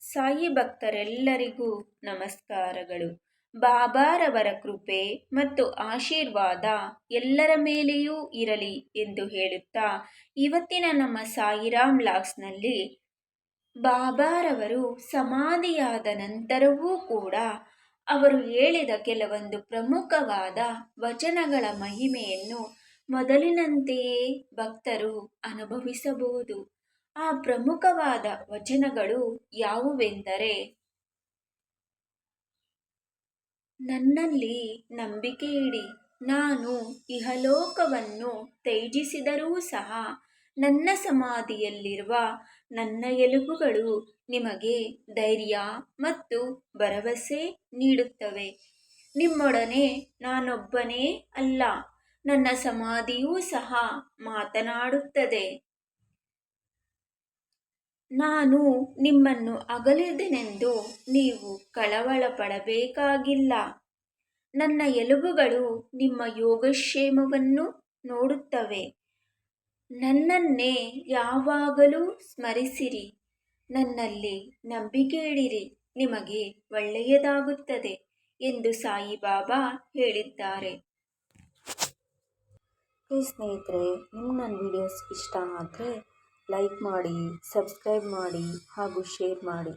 ಸಾಯಿ ಭಕ್ತರೆಲ್ಲರಿಗೂ ನಮಸ್ಕಾರಗಳು. ಬಾಬಾರವರ ಕೃಪೆ ಮತ್ತು ಆಶೀರ್ವಾದ ಎಲ್ಲರ ಮೇಲೆಯೂ ಇರಲಿ ಎಂದು ಹೇಳುತ್ತಾ, ಇವತ್ತಿನ ನಮ್ಮ ಸಾಯಿರಾಮ್ ಲಾಗ್ಸ್ನಲ್ಲಿ ಬಾಬಾರವರು ಸಮಾಧಿಯಾದ ನಂತರವೂ ಕೂಡ ಅವರು ಹೇಳಿದ ಕೆಲವೊಂದು ಪ್ರಮುಖವಾದ ವಚನಗಳ ಮಹಿಮೆಯನ್ನು ಮೊದಲಿನಂತೆಯೇ ಭಕ್ತರು ಅನುಭವಿಸಬಹುದು. ಆ ಪ್ರಮುಖವಾದ ವಚನಗಳು ಯಾವುವೆಂದರೆ, ನನ್ನಲ್ಲಿ ನಂಬಿಕೆ ಇಡಿ, ನಾನು ಇಹಲೋಕವನ್ನು ತ್ಯಜಿಸಿದರೂ ಸಹ ನನ್ನ ಸಮಾಧಿಯಲ್ಲಿರುವ ನನ್ನ ಎಲುಬುಗಳು ನಿಮಗೆ ಧೈರ್ಯ ಮತ್ತು ಭರವಸೆ ನೀಡುತ್ತವೆ. ನಿಮ್ಮೊಡನೆ ನಾನೊಬ್ಬನೇ ಅಲ್ಲ, ನನ್ನ ಸಮಾಧಿಯೂ ಸಹ ಮಾತನಾಡುತ್ತದೆ. ನಾನು ನಿಮ್ಮನ್ನು ಅಗಲಿದೆನೆಂದು ನೀವು ಕಳವಳ ಪಡಬೇಕಾಗಿಲ್ಲ. ನನ್ನ ಎಲುಬುಗಳು ನಿಮ್ಮ ಯೋಗಕ್ಷೇಮವನ್ನು ನೋಡುತ್ತವೆ. ನನ್ನನ್ನೇ ಯಾವಾಗಲೂ ಸ್ಮರಿಸಿರಿ, ನನ್ನಲ್ಲಿ ನಂಬಿಕೆ ಇಡಿರಿ, ನಿಮಗೆ ಒಳ್ಳೆಯದಾಗುತ್ತದೆ ಎಂದು ಸಾಯಿಬಾಬಾ ಹೇಳಿದ್ದಾರೆ. ಸ್ನೇಹಿತರೆ, ನಿಮ್ಗೆ ನನ್ನ ವಿಡಿಯೋಸ್ ಇಷ್ಟ ಆದರೆ ಲೈಕ್ ಮಾಡಿ, ಸಬ್ಸ್ಕ್ರೈಬ್ ಮಾಡಿ ಹಾಗೂ ಶೇರ್ ಮಾಡಿ.